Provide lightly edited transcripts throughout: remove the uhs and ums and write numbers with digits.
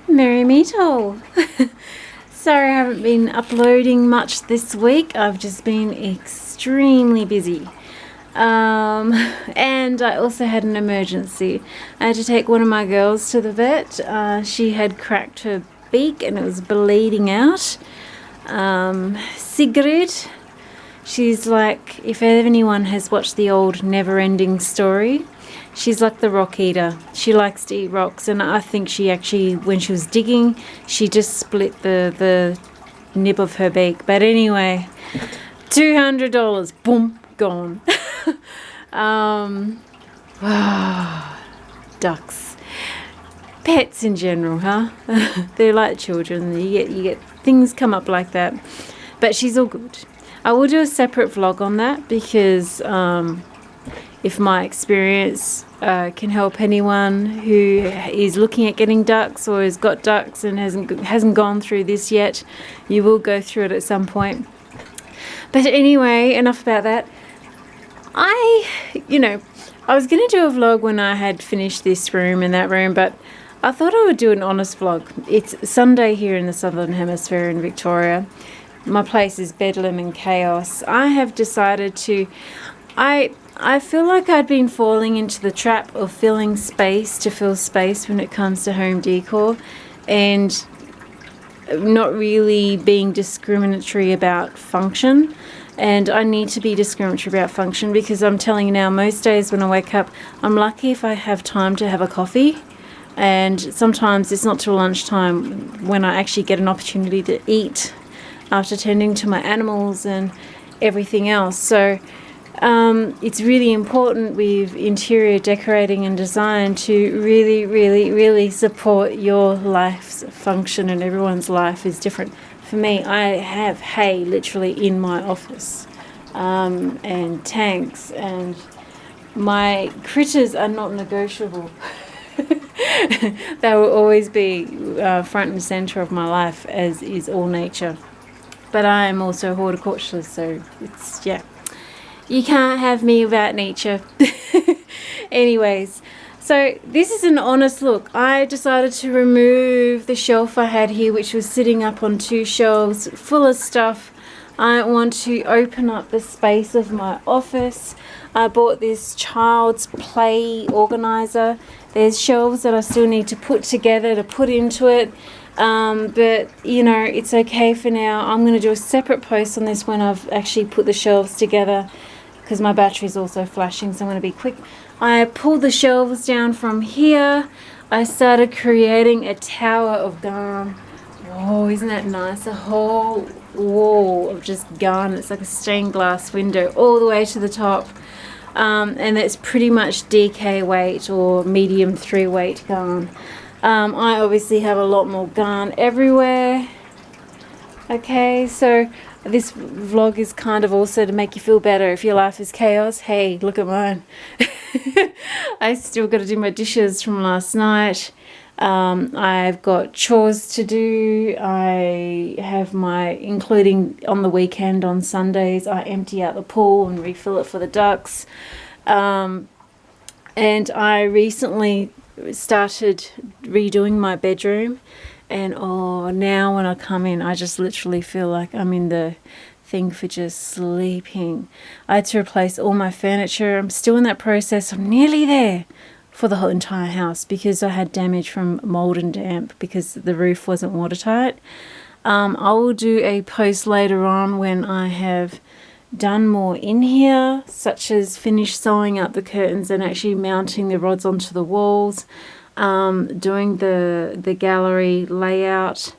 Merry meet all. Sorry I haven't been uploading much this week. I've just been extremely busy. And I also had an emergency. I had to take one of my girls to the vet. She had cracked her beak and it was bleeding out. Sigrid, she's like, if anyone has watched the old Never-Ending Story, she's like the rock eater. She likes to eat rocks, and I think she actually, when she was digging, she just split the nib of her beak. But anyway, $200, boom, gone. Ducks, pets in general, huh? They're like children. You get things come up like that. But she's all good. I will do a separate vlog on that because if my experience can help anyone who is looking at getting ducks or has got ducks and hasn't gone through this yet, you will go through it at some point. But anyway, enough about that. I was going to do a vlog when I had finished this room and that room, but I thought I would do an honest vlog. It's Sunday here in the Southern Hemisphere in Victoria. My place is bedlam and chaos. I have decided to... I feel like I'd been falling into the trap of filling space to fill space when it comes to home decor and not really being discriminatory about function. And I need to be discriminatory about function because I'm telling you now, most days when I wake up, I'm lucky if I have time to have a coffee. And sometimes it's not till lunchtime when I actually get an opportunity to eat after tending to my animals and everything else. So it's really important with interior decorating and design to really, really, really support your life's function, and everyone's life is different. For me, I have hay literally in my office, and tanks, and my critters are not negotiable. They will always be front and center of my life, as is all nature. But I am also a horticulturist, so it's, yeah. You can't have me without nature. Anyways, so this is an honest look. I decided to remove the shelf I had here, which was sitting up on two shelves full of stuff. I want to open up the space of my office. I bought this child's play organizer. There's shelves that I still need to put together to put into it. But, it's okay for now. I'm going to do a separate post on this when I've actually put the shelves together, because my battery's also flashing, so I'm going to be quick. I pulled the shelves down from here. I started creating a tower of garn. Oh, isn't that nice? A whole wall of just garn. It's like a stained glass window all the way to the top. And it's pretty much DK weight or medium 3 weight garn. I obviously have a lot more garn everywhere. Okay, so this vlog is kind of also to make you feel better. If your life is chaos, hey, look at mine. I still got to do my dishes from last night. I've got chores to do. I have including on the weekend on Sundays, I empty out the pool and refill it for the ducks. And I recently started redoing my bedroom. And now when I come in, I just literally feel like I'm in the thing for just sleeping. I had to replace all my furniture. I'm still in that process. I'm nearly there for the whole entire house because I had damage from mold and damp because the roof wasn't watertight. I will do a post later on when I have done more in here, such as finish sewing up the curtains and actually mounting the rods onto the walls. Doing the gallery layout,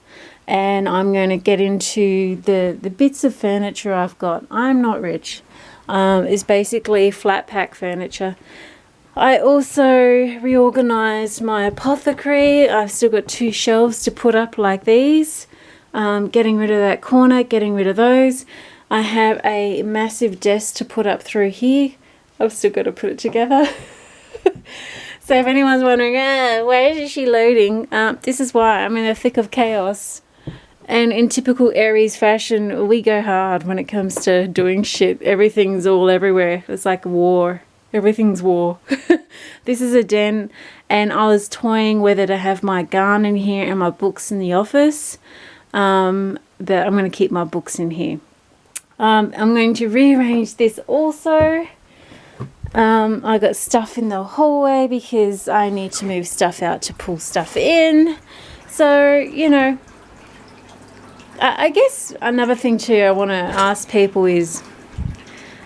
and I'm going to get into the bits of furniture I've got. I'm not rich. It's basically flat pack furniture. I also reorganized my apothecary. I've still got 2 shelves to put up like these. Getting rid of that corner, getting rid of those. I have a massive desk to put up through here. I've still got to put it together. So if anyone's wondering, where is she loading? This is why I'm in the thick of chaos. And in typical Aries fashion, we go hard when it comes to doing shit. Everything's all everywhere. It's like war. Everything's war. This is a den, and I was toying whether to have my garden in here and my books in the office, but I'm going to keep my books in here. I'm going to rearrange this also. I got stuff in the hallway because I need to move stuff out to pull stuff in. So, you know, I guess another thing too I want to ask people is,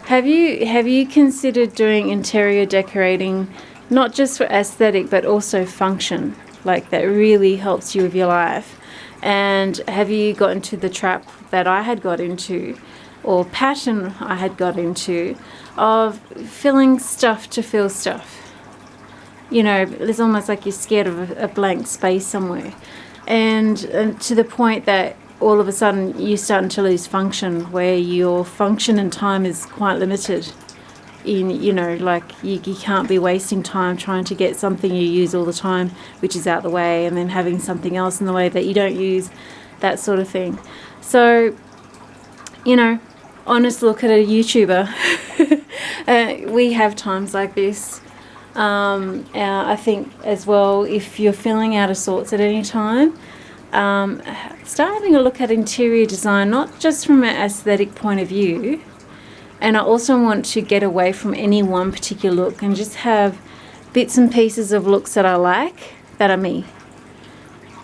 have you considered doing interior decorating, not just for aesthetic but also function? Like, that really helps you with your life. And have you got into the trap that I had got into, or pattern I had got into, of filling stuff to fill stuff? You know, it's almost like you're scared of a blank space somewhere, and to the point that all of a sudden you're starting to lose function, where your function and time is quite limited. You know, like you can't be wasting time trying to get something you use all the time, which is out the way, and then having something else in the way that you don't use, that sort of thing. So, you know, honest look at a YouTuber. We have times like this. I think as well, if you're feeling out of sorts at any time, start having a look at interior design, not just from an aesthetic point of view. And I also want to get away from any one particular look and just have bits and pieces of looks that I like, that are me.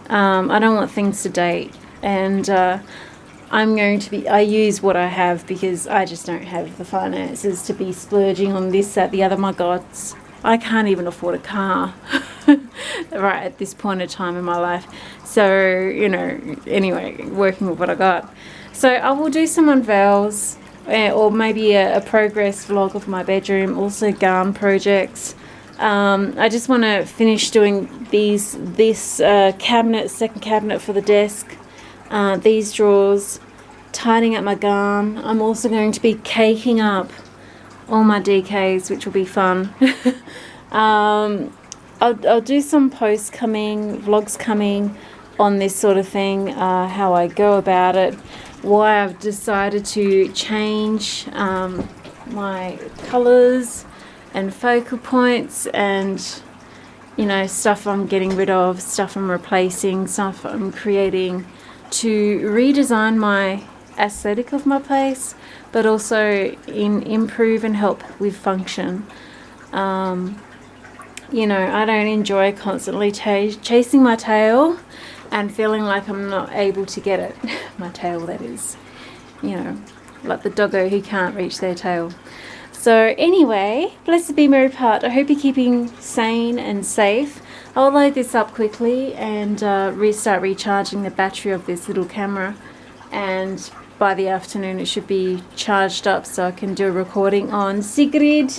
I don't want things to date. And I use what I have, because I just don't have the finances to be splurging on this, that, the other. My God, I can't even afford a car right at this point in time in my life. So, you know, anyway, working with what I got. So I will do some unveils, or maybe a progress vlog of my bedroom, also garden projects. I just want to finish doing this cabinet, second cabinet for the desk, these drawers, tidying up my garden. I'm also going to be caking up all my DKs, which will be fun. I'll do some posts coming, vlogs coming on this sort of thing, how I go about it, why I've decided to change my colours and focal points, and, you know, stuff I'm getting rid of, stuff I'm replacing, stuff I'm creating to redesign my aesthetic of my place, but also improve and help with function. You know, I don't enjoy constantly chasing my tail and feeling like I'm not able to get it. My tail, that is. You know, like the doggo who can't reach their tail. So anyway, blessed be Mary Part. I hope you're keeping sane and safe. I'll load this up quickly and start recharging the battery of this little camera. And by the afternoon it should be charged up so I can do a recording on Sigrid,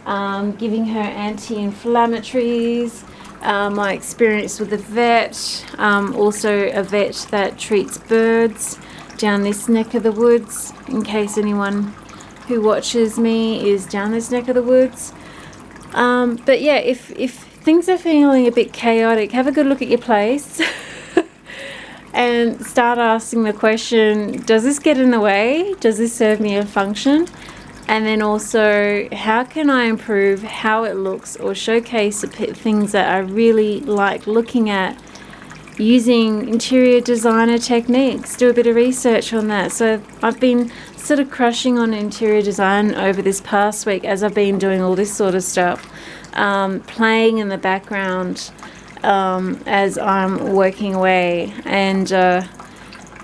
giving her anti-inflammatories, my experience with the vet, also a vet that treats birds down this neck of the woods, in case anyone who watches me is down this neck of the woods. But yeah, if things are feeling a bit chaotic, have a good look at your place and start asking the question, does this get in the way? Does this serve me a function? And then also, how can I improve how it looks or showcase things that I really like looking at using interior designer techniques? Do a bit of research on that. So I've been sort of crushing on interior design over this past week as I've been doing all this sort of stuff, playing in the background as I'm working away. And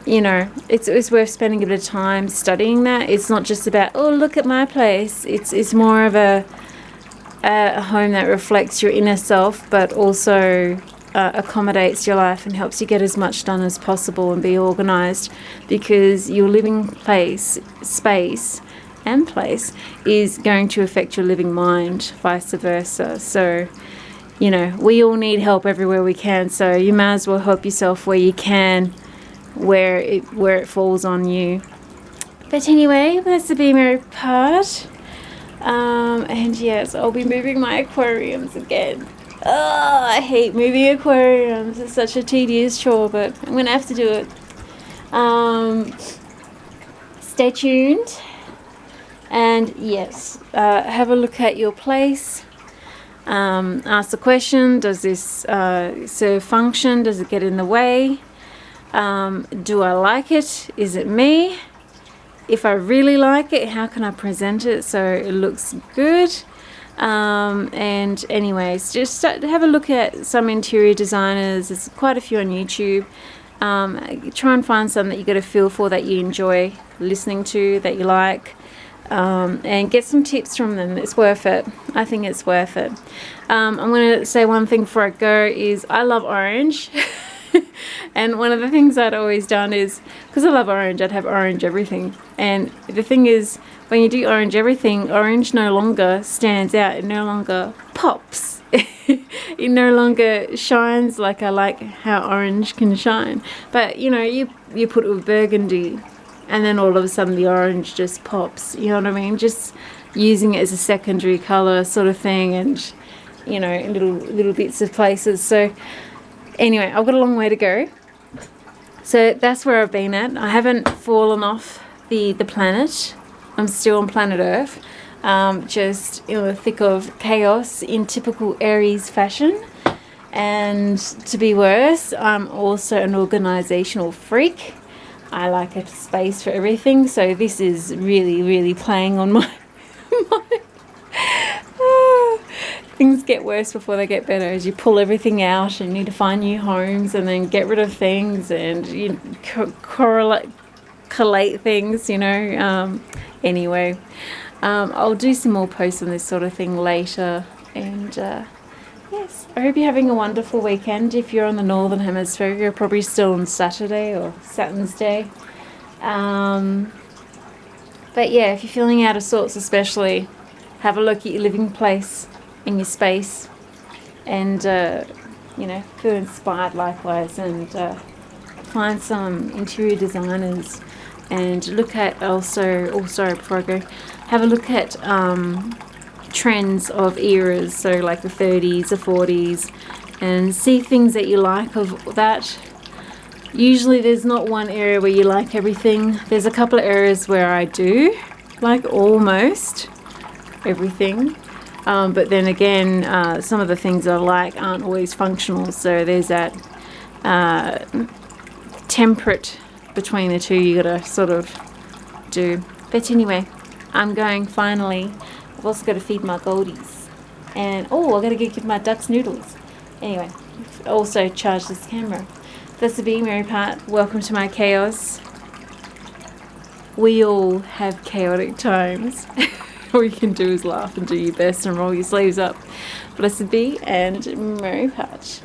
you know, it's worth spending a bit of time studying that. It's not just about, oh, look at my place. It's more of a home that reflects your inner self, but also accommodates your life and helps you get as much done as possible and be organized, because your living space and place is going to affect your living mind, vice versa. So, you know, we all need help everywhere we can, so you might as well help yourself where you can, where it falls on you. But anyway, that's the Be Merry part. And yes, I'll be moving my aquariums again. Oh, I hate moving aquariums. It's such a tedious chore, but I'm gonna have to do it. Stay tuned. And yes, have a look at your place. Ask the question, does this serve function? Does it get in the way? Do I like it? Is it me? If I really like it, how can I present it so it looks good? And anyways, just have a look at some interior designers. There's quite a few on YouTube. Try and find some that you get a feel for, that you enjoy listening to, that you like, and get some tips from them. It's worth it. I think it's worth it. I'm going to say one thing before I go is I love orange. And one of the things I'd always done is, because I love orange, I'd have orange everything. And the thing is, when you do orange everything, orange no longer stands out. It no longer pops. It no longer shines like I like how orange can shine. But, you know, you put it with burgundy, and then all of a sudden the orange just pops. You know what I mean? Just using it as a secondary colour sort of thing, and, you know, in little bits of places. So anyway, I've got a long way to go. So that's where I've been at. I haven't fallen off the planet. I'm still on planet Earth, just in the thick of chaos in typical Aries fashion. And to be worse, I'm also an organisational freak. I like a space for everything. So this is really, really playing on my things get worse before they get better, as you pull everything out and you need to find new homes and then get rid of things, and you collate things, you know. Anyway, I'll do some more posts on this sort of thing later. And yes, I hope you're having a wonderful weekend. If you're on the Northern Hemisphere, you're probably still on Saturday or Saturday. But yeah, if you're feeling out of sorts especially, have a look at your living place in your space, and you know, feel inspired likewise, and find some interior designers, and look at also before I go, have a look at trends of eras, so like the 30s, the 40s, and see things that you like of that. Usually there's not one area where you like everything. There's a couple of areas where I do like almost everything. But then again, some of the things I like aren't always functional. So there's that temperate between the two you gotta sort of do. But anyway, I'm going finally. I've also got to feed my goldies. And I've got to give my ducks noodles. Anyway, also charge this camera. That's the Be Merry part. Welcome to my chaos. We all have chaotic times. All you can do is laugh and do your best and roll your sleeves up. Blessed be and merry patch.